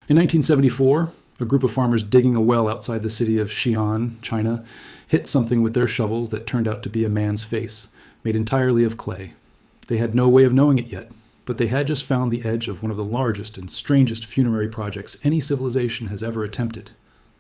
In 1974, a group of farmers digging a well outside the city of Xi'an, China, hit something with their shovels that turned out to be a man's face, made entirely of clay. They had no way of knowing it yet, but they had just found the edge of one of the largest and strangest funerary projects any civilization has ever attempted.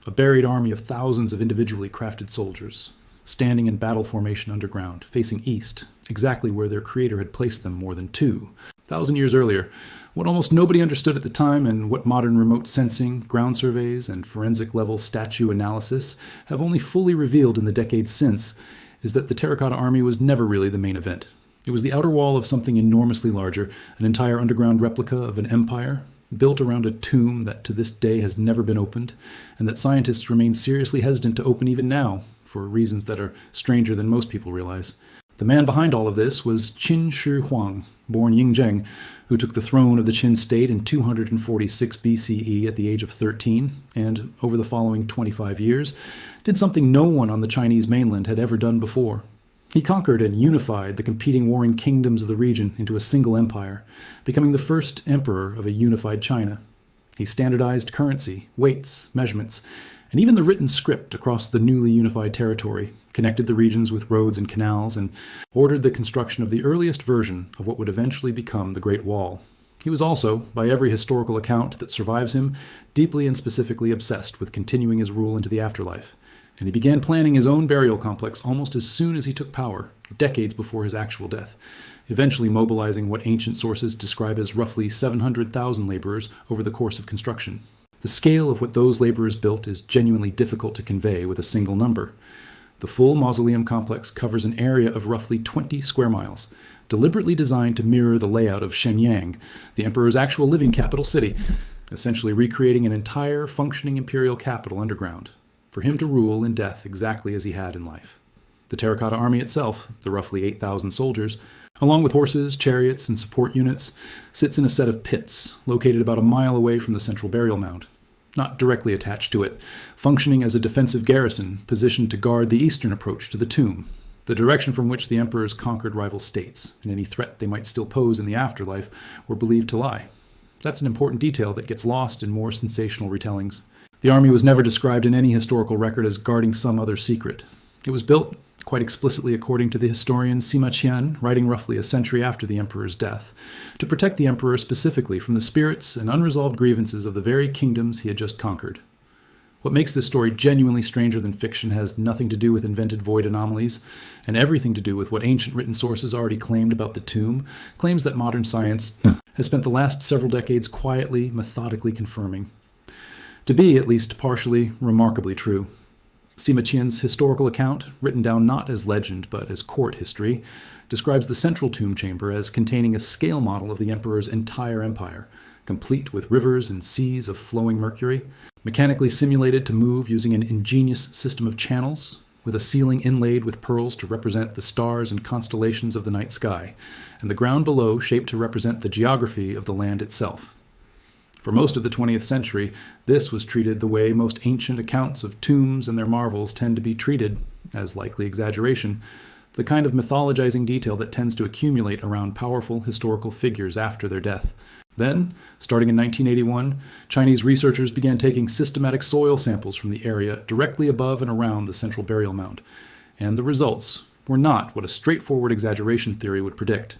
A buried army of thousands of individually crafted soldiers, standing in battle formation underground, facing east, exactly where their creator had placed them more than 2,000 years earlier. What almost nobody understood at the time, and what modern remote sensing, ground surveys, and forensic-level statue analysis have only fully revealed in the decades since, is that the Terracotta Army was never really the main event. It was the outer wall of something enormously larger, an entire underground replica of an empire, built around a tomb that to this day has never been opened, and that scientists remain seriously hesitant to open even now, for reasons that are stranger than most people realize. The man behind all of this was Qin Shi Huang, born Yingzheng, who took the throne of the Qin state in 246 BCE at the age of 13, and over the following 25 years, did something no one on the Chinese mainland had ever done before. He conquered and unified the competing warring kingdoms of the region into a single empire, becoming the first emperor of a unified China. He standardized currency, weights, measurements, and even the written script across the newly unified territory, connected the regions with roads and canals, and ordered the construction of the earliest version of what would eventually become the Great Wall. He was also, by every historical account that survives him, deeply and specifically obsessed with continuing his rule into the afterlife. And he began planning his own burial complex almost as soon as he took power, decades before his actual death, eventually mobilizing what ancient sources describe as roughly 700,000 laborers over the course of construction. The scale of what those laborers built is genuinely difficult to convey with a single number. The full mausoleum complex covers an area of roughly 20 square miles, deliberately designed to mirror the layout of Shenyang, the emperor's actual living capital city, essentially recreating an entire functioning imperial capital underground, for him to rule in death exactly as he had in life. The Terracotta Army itself, the roughly 8,000 soldiers, along with horses, chariots, and support units, sits in a set of pits located about a mile away from the central burial mound, not directly attached to it, functioning as a defensive garrison positioned to guard the eastern approach to the tomb, the direction from which the emperor's conquered rival states, and any threat they might still pose in the afterlife, were believed to lie. That's an important detail that gets lost in more sensational retellings. The army was never described in any historical record as guarding some other secret. It was built, quite explicitly according to the historian Sima Qian, writing roughly a century after the emperor's death, to protect the emperor specifically from the spirits and unresolved grievances of the very kingdoms he had just conquered. What makes this story genuinely stranger than fiction has nothing to do with invented void anomalies, and everything to do with what ancient written sources already claimed about the tomb, claims that modern science has spent the last several decades quietly, methodically confirming. To be, at least partially, remarkably true. Sima Qian's historical account, written down not as legend but as court history, describes the central tomb chamber as containing a scale model of the emperor's entire empire, complete with rivers and seas of flowing mercury, mechanically simulated to move using an ingenious system of channels, with a ceiling inlaid with pearls to represent the stars and constellations of the night sky, and the ground below shaped to represent the geography of the land itself. For most of the 20th century, this was treated the way most ancient accounts of tombs and their marvels tend to be treated, as likely exaggeration, the kind of mythologizing detail that tends to accumulate around powerful historical figures after their death. Then, starting in 1981, Chinese researchers began taking systematic soil samples from the area directly above and around the central burial mound, and the results were not what a straightforward exaggeration theory would predict.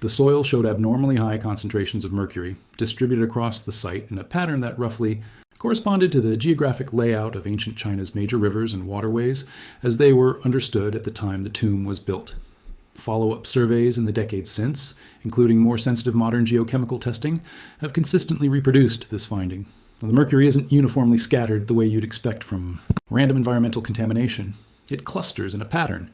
The soil showed abnormally high concentrations of mercury, distributed across the site in a pattern that roughly corresponded to the geographic layout of ancient China's major rivers and waterways as they were understood at the time the tomb was built. Follow-up surveys in the decades since, including more sensitive modern geochemical testing, have consistently reproduced this finding. Now, the mercury isn't uniformly scattered the way you'd expect from random environmental contamination. It clusters in a pattern.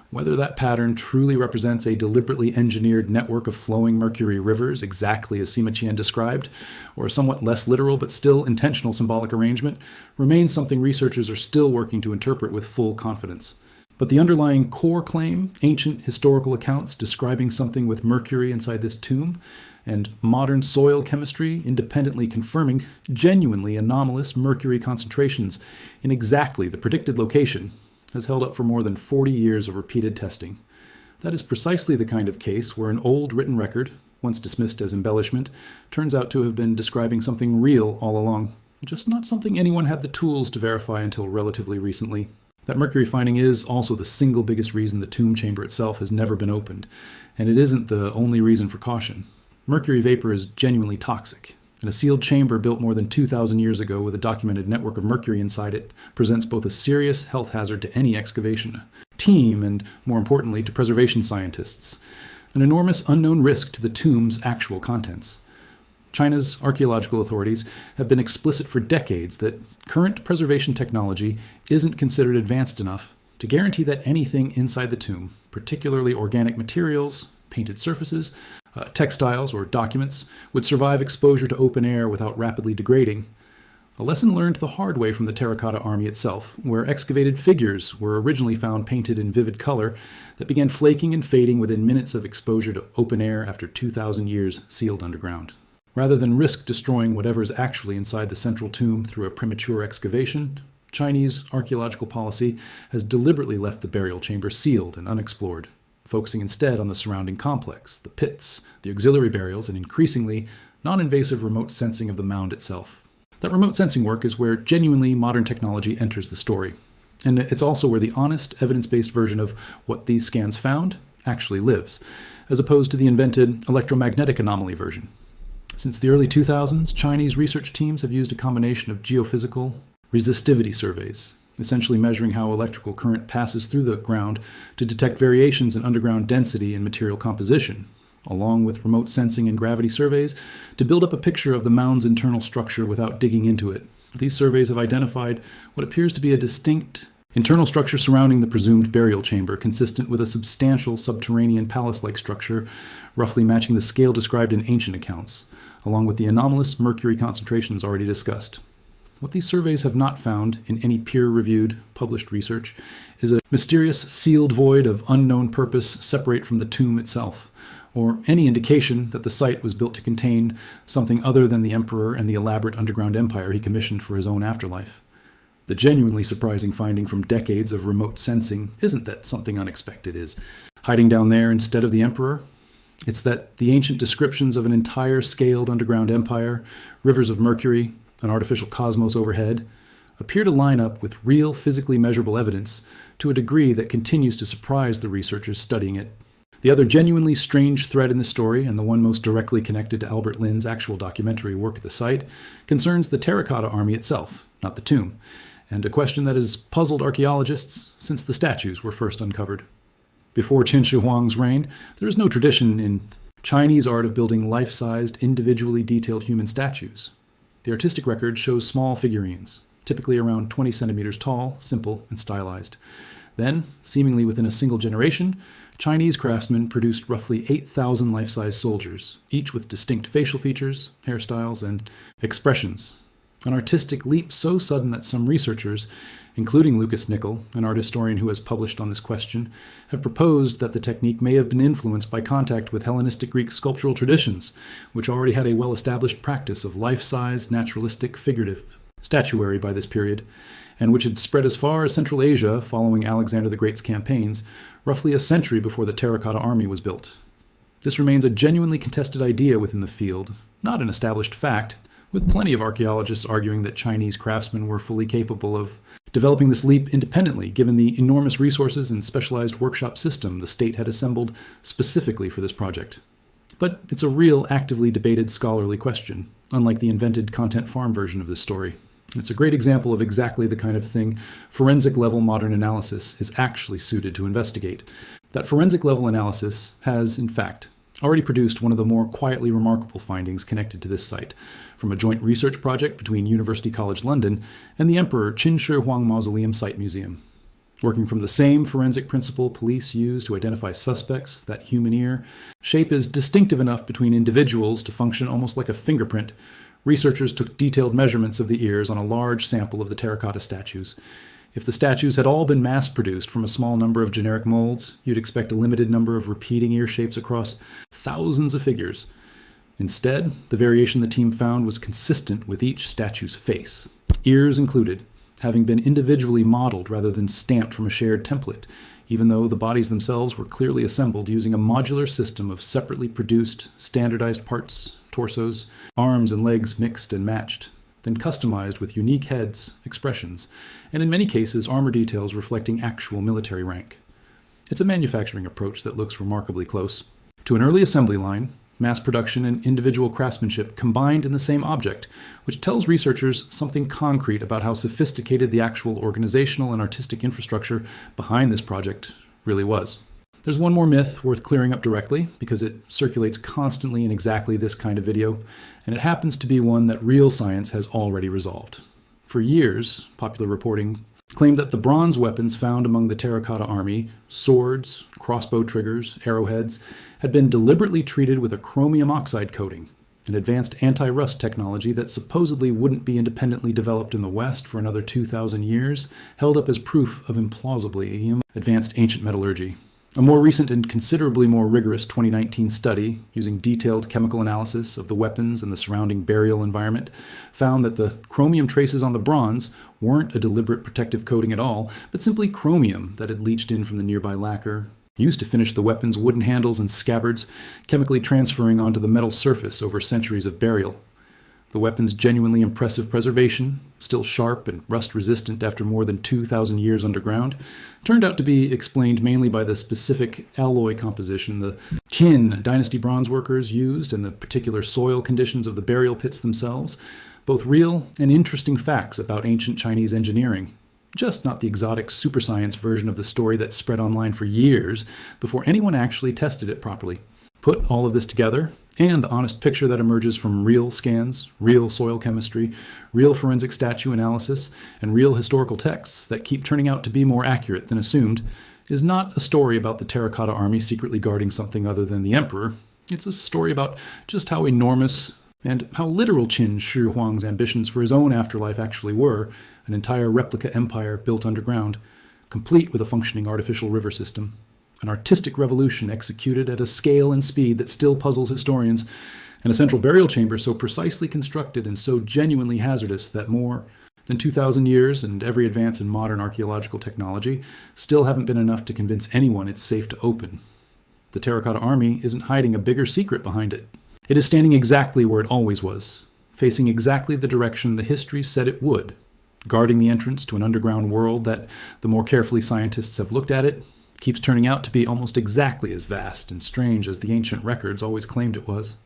Whether that pattern truly represents a deliberately engineered network of flowing mercury rivers, exactly as Sima Qian described, or a somewhat less literal but still intentional symbolic arrangement, remains something researchers are still working to interpret with full confidence. But the underlying core claim, ancient historical accounts describing something with mercury inside this tomb, and modern soil chemistry independently confirming genuinely anomalous mercury concentrations in exactly the predicted location, has held up for more than 40 years of repeated testing. That is precisely the kind of case where an old written record, once dismissed as embellishment, turns out to have been describing something real all along, just not something anyone had the tools to verify until relatively recently. That Mercury finding is also the single biggest reason the tomb chamber itself has never been opened, and it isn't the only reason for caution. Mercury vapor is genuinely toxic, and a sealed chamber built more than 2,000 years ago with a documented network of mercury inside it presents both a serious health hazard to any excavation team and, more importantly, to preservation scientists, an enormous unknown risk to the tomb's actual contents. China's archaeological authorities have been explicit for decades that current preservation technology isn't considered advanced enough to guarantee that anything inside the tomb, particularly organic materials, painted surfaces, textiles, or documents, would survive exposure to open air without rapidly degrading. A lesson learned the hard way from the Terracotta Army itself, where excavated figures were originally found painted in vivid color that began flaking and fading within minutes of exposure to open air after 2,000 years sealed underground. Rather than risk destroying whatever is actually inside the central tomb through a premature excavation, Chinese archaeological policy has deliberately left the burial chamber sealed and unexplored, focusing instead on the surrounding complex, the pits, the auxiliary burials, and increasingly non-invasive remote sensing of the mound itself. That remote sensing work is where genuinely modern technology enters the story, and it's also where the honest, evidence-based version of what these scans found actually lives, as opposed to the invented electromagnetic anomaly version. Since the early 2000s, Chinese research teams have used a combination of geophysical resistivity surveys, essentially measuring how electrical current passes through the ground to detect variations in underground density and material composition, along with remote sensing and gravity surveys to build up a picture of the mound's internal structure without digging into it. These surveys have identified what appears to be a distinct internal structure surrounding the presumed burial chamber, consistent with a substantial subterranean palace-like structure, roughly matching the scale described in ancient accounts, along with the anomalous mercury concentrations already discussed. What these surveys have not found in any peer-reviewed, published research is a mysterious sealed void of unknown purpose separate from the tomb itself, or any indication that the site was built to contain something other than the emperor and the elaborate underground empire he commissioned for his own afterlife. The genuinely surprising finding from decades of remote sensing isn't that something unexpected is hiding down there instead of the emperor. It's that the ancient descriptions of an entire scaled underground empire, rivers of mercury, an artificial cosmos overhead, appear to line up with real physically measurable evidence to a degree that continues to surprise the researchers studying it. The other genuinely strange thread in the story, and the one most directly connected to Albert Lin's actual documentary work at the site, concerns the Terracotta Army itself, not the tomb, and a question that has puzzled archaeologists since the statues were first uncovered. Before Qin Shi Huang's reign, there is no tradition in Chinese art of building life-sized, individually detailed human statues. The artistic record shows small figurines, typically around 20 centimeters tall, simple, and stylized. Then, seemingly within a single generation, Chinese craftsmen produced roughly 8,000 life-size soldiers, each with distinct facial features, hairstyles, and expressions. An artistic leap so sudden that some researchers, including Lucas Nickel, an art historian who has published on this question, have proposed that the technique may have been influenced by contact with Hellenistic Greek sculptural traditions, which already had a well-established practice of life-size, naturalistic, figurative statuary by this period, and which had spread as far as Central Asia following Alexander the Great's campaigns, roughly a century before the Terracotta Army was built. This remains a genuinely contested idea within the field, not an established fact, with plenty of archaeologists arguing that Chinese craftsmen were fully capable of developing this leap independently, given the enormous resources and specialized workshop system the state had assembled specifically for this project. But it's a real, actively debated scholarly question, unlike the invented content farm version of this story. It's a great example of exactly the kind of thing forensic-level modern analysis is actually suited to investigate. That forensic-level analysis has, in fact, already produced one of the more quietly remarkable findings connected to this site, from a joint research project between University College London and the Emperor Qin Shi Huang Mausoleum Site Museum. Working from the same forensic principle police use to identify suspects, that human ear shape is distinctive enough between individuals to function almost like a fingerprint. Researchers took detailed measurements of the ears on a large sample of the terracotta statues. If the statues had all been mass-produced from a small number of generic molds, you'd expect a limited number of repeating ear shapes across thousands of figures. Instead, the variation the team found was consistent with each statue's face, ears included, having been individually modeled rather than stamped from a shared template, even though the bodies themselves were clearly assembled using a modular system of separately produced, standardized parts, torsos, arms and legs mixed and matched, then customized with unique heads, expressions, and in many cases armor details reflecting actual military rank. It's a manufacturing approach that looks remarkably close to an early assembly line, mass production and individual craftsmanship combined in the same object, which tells researchers something concrete about how sophisticated the actual organizational and artistic infrastructure behind this project really was. There's one more myth worth clearing up directly, because it circulates constantly in exactly this kind of video, and it happens to be one that real science has already resolved. For years, popular reporting claimed that the bronze weapons found among the Terracotta Army, swords, crossbow triggers, arrowheads, had been deliberately treated with a chromium oxide coating, an advanced anti-rust technology that supposedly wouldn't be independently developed in the West for another 2,000 years, held up as proof of implausibly advanced ancient metallurgy. A more recent and considerably more rigorous 2019 study, using detailed chemical analysis of the weapons and the surrounding burial environment, found that the chromium traces on the bronze weren't a deliberate protective coating at all, but simply chromium that had leached in from the nearby lacquer, used to finish the weapon's wooden handles and scabbards, chemically transferring onto the metal surface over centuries of burial. The weapon's genuinely impressive preservation, still sharp and rust-resistant after more than 2,000 years underground, turned out to be explained mainly by the specific alloy composition the Qin dynasty bronze workers used and the particular soil conditions of the burial pits themselves, both real and interesting facts about ancient Chinese engineering, just not the exotic super science version of the story that spread online for years before anyone actually tested it properly. Put all of this together, and the honest picture that emerges from real scans, real soil chemistry, real forensic statue analysis, and real historical texts that keep turning out to be more accurate than assumed, is not a story about the Terracotta Army secretly guarding something other than the emperor. It's a story about just how enormous and how literal Qin Shi Huang's ambitions for his own afterlife actually were, an entire replica empire built underground, complete with a functioning artificial river system. An artistic revolution executed at a scale and speed that still puzzles historians, and a central burial chamber so precisely constructed and so genuinely hazardous that more than 2,000 years and every advance in modern archaeological technology still haven't been enough to convince anyone it's safe to open. The Terracotta Army isn't hiding a bigger secret behind it. It is standing exactly where it always was, facing exactly the direction the history said it would, guarding the entrance to an underground world that, the more carefully scientists have looked at it, keeps turning out to be almost exactly as vast and strange as the ancient records always claimed it was.